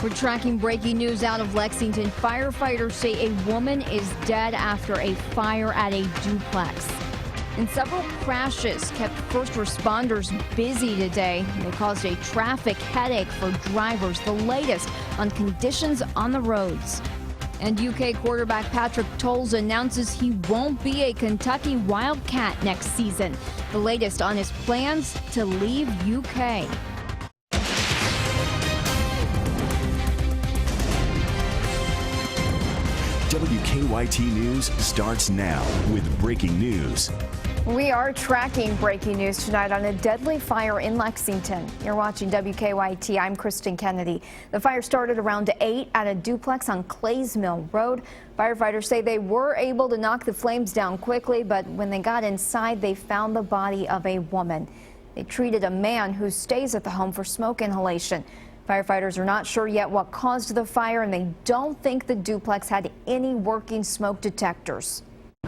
We're tracking breaking news out of Lexington. Firefighters say a woman is dead after a fire at a duplex. And several crashes kept first responders busy today. They caused a traffic headache for drivers. The latest on conditions on the roads. And UK quarterback Patrick Towles announces he won't be a Kentucky Wildcat next season. The latest on his plans to leave UK. WKYT News starts now with breaking news. We are tracking breaking news tonight on a deadly fire in Lexington. You're watching WKYT. I'm Kristen Kennedy. The fire started around 8 at a duplex on Clays Mill Road. Firefighters say they were able to knock the flames down quickly, but when they got inside, they found the body of a woman. They treated a man who stays at the home for smoke inhalation. Firefighters are not sure yet what caused the fire, and they don't think the duplex had any working smoke detectors.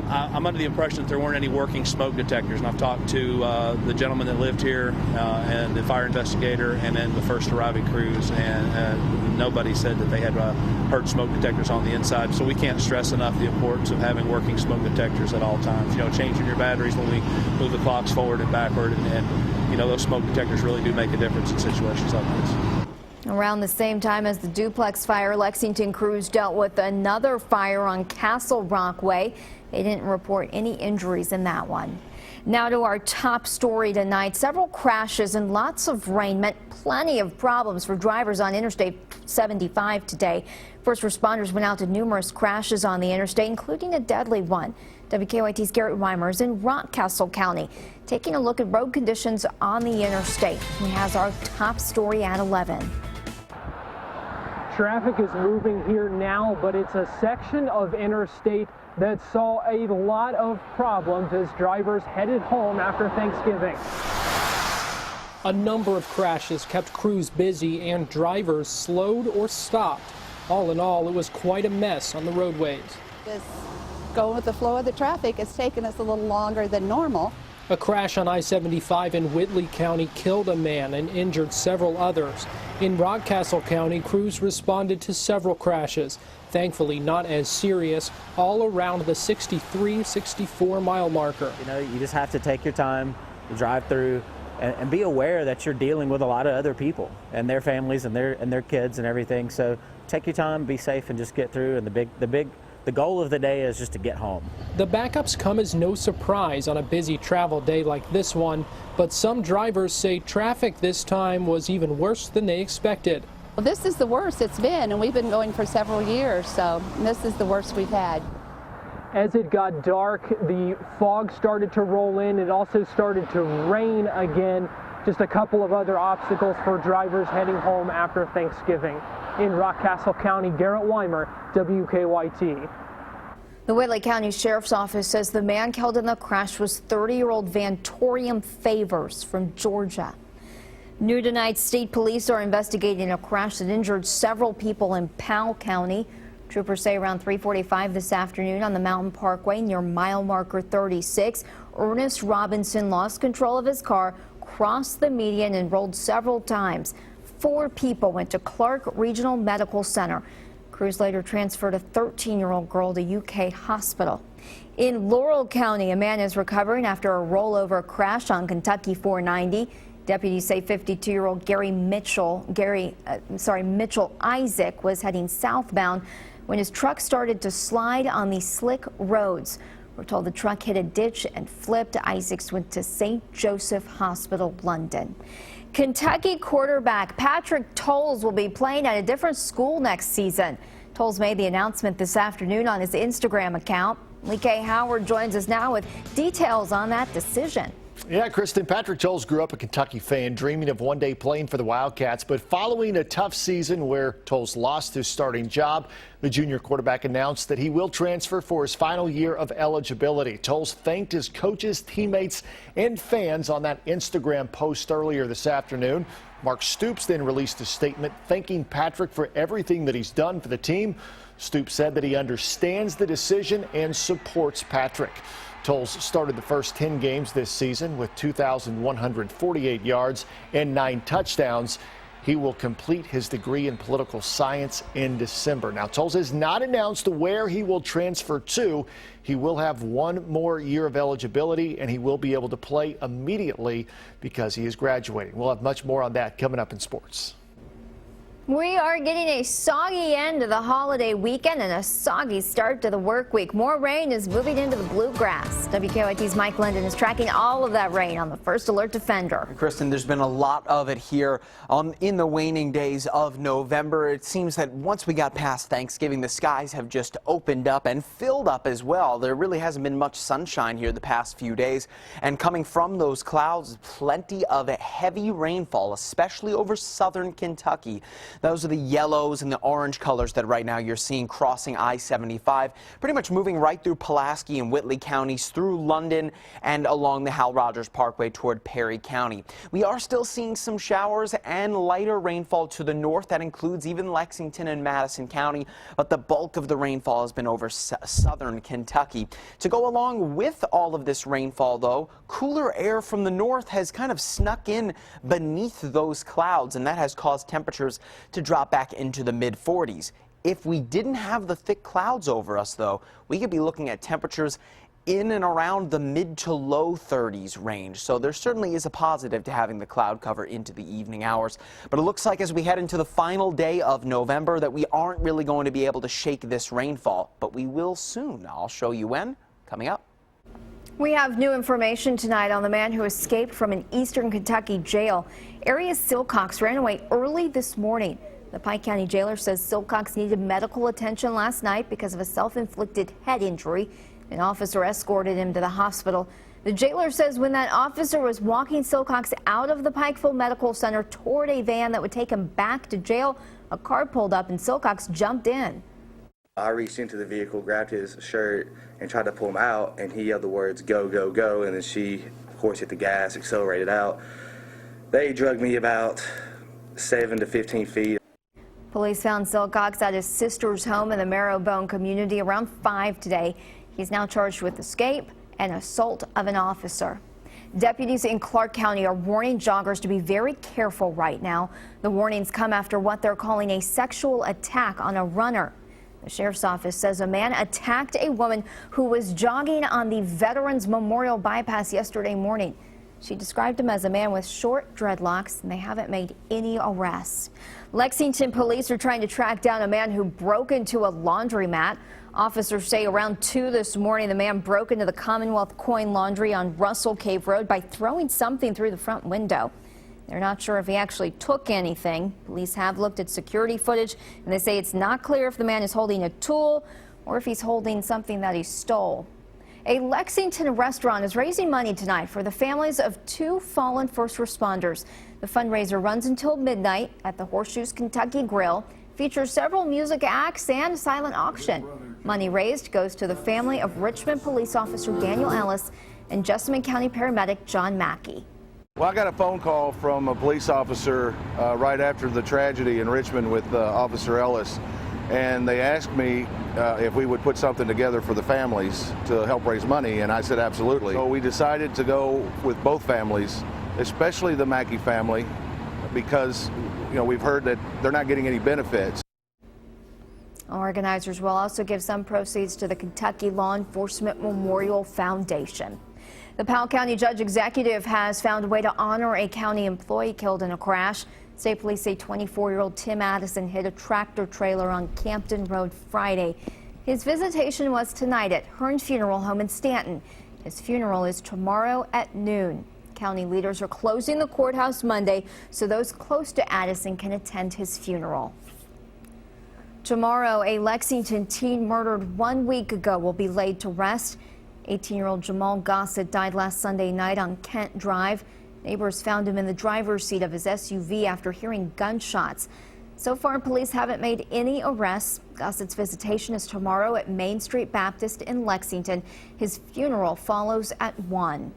I'm under the impression that there weren't any working smoke detectors, and I've talked to the gentleman that lived here and the fire investigator and then the first arriving crews, and nobody said that they had heard smoke detectors on the inside. So we can't stress enough the importance of having working smoke detectors at all times. You know, changing your batteries when we move the clocks forward and backward, and you know, those smoke detectors really do make a difference in situations like this. Around the same time as the duplex fire, Lexington crews dealt with another fire on Castle Rock Way. They didn't report any injuries in that one. Now to our top story tonight. Several crashes and lots of rain meant plenty of problems for drivers on Interstate 75 today. First responders went out to numerous crashes on the interstate, including a deadly one. WKYT's Garrett Weimer is in Rockcastle County, taking a look at road conditions on the interstate. He has our top story at 11. Traffic is moving here now, but it's a section of interstate that saw a lot of problems as drivers headed home after Thanksgiving. A number of crashes kept crews busy and drivers slowed or stopped. All in all, it was quite a mess on the roadways. Just going with the flow of the traffic, it's taken us a little longer than normal. A crash on I-75 in Whitley County killed a man and injured several others. In Rockcastle County, crews responded to several crashes. Thankfully, not as serious, all around the 63-64 mile marker. You know, you just have to take your time to drive through and be aware that you're dealing with a lot of other people and their families and their kids and everything. So take your time, be safe, and just get through. And the goal of the day is just to get home. The backups come as no surprise on a busy travel day like this one, but some drivers say traffic this time was even worse than they expected. Well, this is the worst it's been, and we've been going for several years, so this is the worst we've had. As it got dark, the fog started to roll in. It also started to rain again. Just a couple of other obstacles for drivers heading home after Thanksgiving. In Rockcastle County, Garrett Weimer, WKYT. The Whitley County Sheriff's Office says the man killed in the crash was 30-year-old Vantorium Favors from Georgia. New tonight, state police are investigating a crash that injured several people in Powell County. Troopers say around 3:45 this afternoon on the Mountain Parkway near mile marker 36, Ernest Robinson lost control of his car, crossed the median, and rolled several times. 4 people went to Clark Regional Medical Center. Crews later transferred a 13-year-old girl to UK hospital. In Laurel County, a man is recovering after a rollover crash on Kentucky 490. Deputies say 52-year-old Mitchell Isaac was heading southbound when his truck started to slide on the slick roads. We're told the truck hit a ditch and flipped. Isaacs went to St. Joseph Hospital, London. Kentucky quarterback Patrick Towles will be playing at a different school next season. Towles made the announcement this afternoon on his Instagram account. Lee K. Howard joins us now with details on that decision. Yeah, Kristen, Patrick Towles grew up a Kentucky fan, dreaming of one day playing for the Wildcats. But following a tough season where Towles lost his starting job, the junior quarterback announced that he will transfer for his final year of eligibility. Towles thanked his coaches, teammates, and fans on that Instagram post earlier this afternoon. Mark Stoops then released a statement thanking Patrick for everything that he's done for the team. Stoops said that he understands the decision and supports Patrick. Towles started the first 10 games this season with 2,148 yards and 9 touchdowns. He will complete his degree in political science in December. Now, Towles has not announced where he will transfer to. He will have one more year of eligibility, and he will be able to play immediately because he is graduating. We'll have much more on that coming up in sports. We are getting a soggy end to the holiday weekend and a soggy start to the work week. More rain is moving into the bluegrass. WKYT's Mike London is tracking all of that rain on the First Alert Defender. Kristen, there's been a lot of it here in the waning days of November. It seems that once we got past Thanksgiving, the skies have just opened up and filled up as well. There really hasn't been much sunshine here the past few days. And coming from those clouds, plenty of heavy rainfall, especially over southern Kentucky. Those are the yellows and the orange colors that right now you're seeing crossing I-75, pretty much moving right through Pulaski and Whitley counties, through London and along the Hal Rogers Parkway toward Perry County. We are still seeing some showers and lighter rainfall to the north. That includes even Lexington and Madison County, but the bulk of the rainfall has been over southern Kentucky. To go along with all of this rainfall, though, cooler air from the north has kind of snuck in beneath those clouds, and that has caused temperatures to drop back into the mid-40s. If we didn't have the thick clouds over us, though, we could be looking at temperatures in and around the mid to low 30s range. So there certainly is a positive to having the cloud cover into the evening hours. But it looks like as we head into the final day of November that we aren't really going to be able to shake this rainfall. But we will soon. I'll show you when, coming up. We have new information tonight on the man who escaped from an eastern Kentucky jail. Arias Silcox ran away early this morning. The Pike County jailer says Silcox needed medical attention last night because of a self-inflicted head injury. An officer escorted him to the hospital. The jailer says when that officer was walking Silcox out of the Pikeville Medical Center toward a van that would take him back to jail, a car pulled up and Silcox jumped in. I reached into the vehicle, grabbed his shirt, and tried to pull him out, and he yelled the words, "Go, go, go," and then she, of course, hit the gas, accelerated out. They drugged me about 7 to 15 feet. Police found Silcox at his sister's home in the Marrowbone community around 5 today. He's now charged with escape and assault of an officer. Deputies in Clark County are warning joggers to be very careful right now. The warnings come after what they're calling a sexual attack on a runner. The sheriff's office says a man attacked a woman who was jogging on the Veterans Memorial Bypass yesterday morning. She described him as a man with short dreadlocks, and they haven't made any arrests. Lexington police are trying to track down a man who broke into a laundromat. Officers say around 2 this morning, the man broke into the Commonwealth Coin Laundry on Russell Cave Road by throwing something through the front window. They're not sure if he actually took anything. Police have looked at security footage, and they say it's not clear if the man is holding a tool or if he's holding something that he stole. A Lexington restaurant is raising money tonight for the families of 2 fallen first responders. The fundraiser runs until midnight at the Horseshoes Kentucky Grill, features several music acts and a silent auction. Money raised goes to the family of Richmond police officer Daniel Ellis and Jessamine County paramedic John Mackey. Well, I got a phone call from a police officer right after the tragedy in Richmond with Officer Ellis, and they asked me if we would put something together for the families to help raise money, and I said absolutely. So we decided to go with both families, especially the Mackey family, because we've heard that they're not getting any benefits. Organizers will also give some proceeds to the Kentucky Law Enforcement Memorial Foundation. The Powell County Judge Executive has found a way to honor a county employee killed in a crash. State police say 24-year-old Tim Addison hit a tractor trailer on Campton Road Friday. His visitation was tonight at Hearn Funeral Home in Stanton. His funeral is tomorrow at noon. County leaders are closing the courthouse Monday so those close to Addison can attend his funeral. Tomorrow, a Lexington teen murdered 1 week ago will be laid to rest. 18-year-old Jamal Gossett died last Sunday night on Kent Drive. Neighbors found him in the driver's seat of his SUV after hearing gunshots. So far, police haven't made any arrests. Gossett's visitation is tomorrow at Main Street Baptist in Lexington. His funeral follows at 1.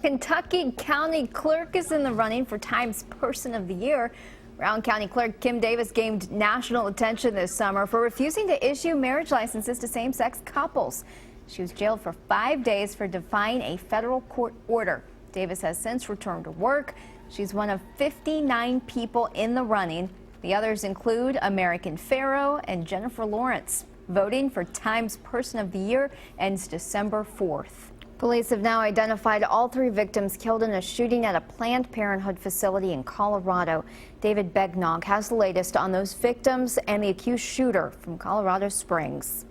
Kentucky County Clerk is in the running for Times Person of the Year. Brown County Clerk Kim Davis gained national attention this summer for refusing to issue marriage licenses to same-sex couples. She was jailed for 5 days for defying a federal court order. Davis has since returned to work. She's one of 59 people in the running. The others include American Pharoah and Jennifer Lawrence. Voting for Time's Person of the Year ends December 4th. Police have now identified all 3 victims killed in a shooting at a Planned Parenthood facility in Colorado. David Begnog has the latest on those victims and the accused shooter from Colorado Springs.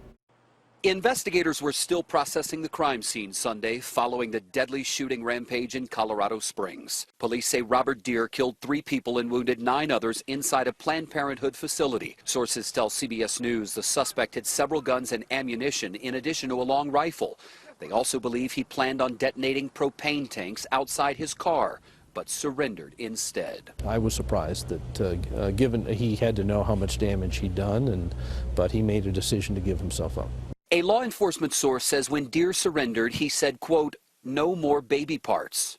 Investigators were still processing the crime scene Sunday following the deadly shooting rampage in Colorado Springs. Police say Robert Deere killed 3 people and wounded 9 others inside a Planned Parenthood facility. Sources tell CBS News the suspect had several guns and ammunition in addition to a long rifle. They also believe he planned on detonating propane tanks outside his car, but surrendered instead. I was surprised that given he had to know how much damage he'd done, but he made a decision to give himself up. A law enforcement source says when Deere surrendered, he said, quote, "No more baby parts."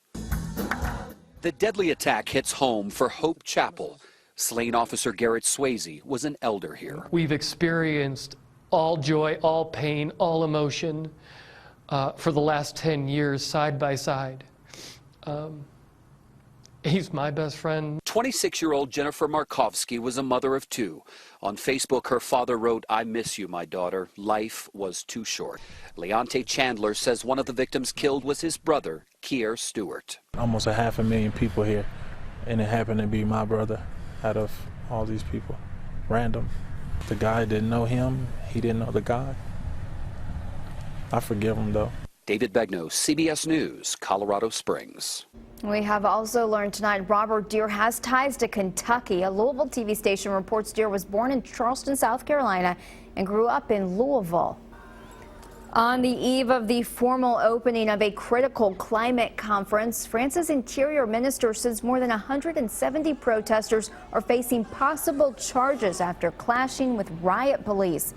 The deadly attack hits home for Hope Chapel. Slain officer Garrett Swayze was an elder here. We've experienced all joy, all pain, all emotion for the last 10 years side by side. He's my best friend. 26-year-old Jennifer Markovsky was a mother of 2. On Facebook, her father wrote, "I miss you, my daughter. Life was too short." Leonte Chandler says one of the victims killed was his brother, Kier Stewart. Almost 500,000 people here, and it happened to be my brother out of all these people. Random. The guy didn't know him. He didn't know the guy. I forgive him, though. David Begno, CBS News, Colorado Springs. We have also learned tonight Robert Deere has ties to Kentucky. A Louisville TV station reports Deere was born in Charleston, South Carolina, and grew up in Louisville. On the eve of the formal opening of a critical climate conference, France's Interior Minister says more than 170 protesters are facing possible charges after clashing with riot police.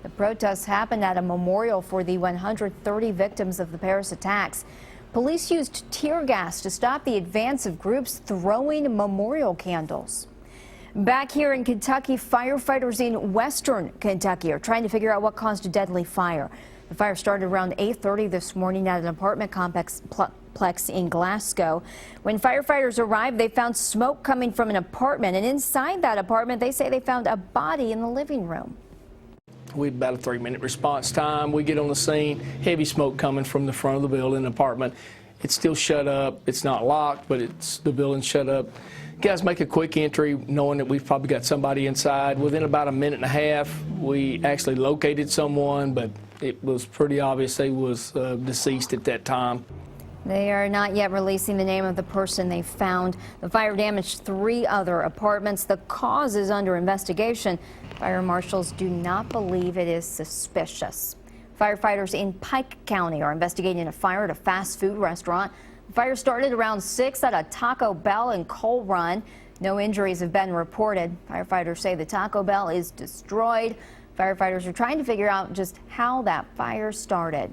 The protests happened at a memorial for the 130 victims of the Paris attacks. Police used tear gas to stop the advance of groups throwing memorial candles. Back here in Kentucky, firefighters in western Kentucky are trying to figure out what caused a deadly fire. The fire started around 8:30 this morning at an apartment complex in Glasgow. When firefighters arrived, they found smoke coming from an apartment, and inside that apartment, they say they found a body in the living room. We had about a 3-minute response time. We get on the scene, heavy smoke coming from the front of the building, apartment. It's still shut up. It's not locked, but the building's shut up. Guys make a quick entry knowing that we've probably got somebody inside. Within about a minute and a half, we actually located someone, but it was pretty obvious they was deceased at that time. They are not yet releasing the name of the person they found. The fire damaged 3 other apartments. The cause is under investigation. Fire marshals do not believe it is suspicious. Firefighters in Pike County are investigating a fire at a fast food restaurant. The fire started around 6 at a Taco Bell in Coal Run. No injuries have been reported. Firefighters say the Taco Bell is destroyed. Firefighters are trying to figure out just how that fire started.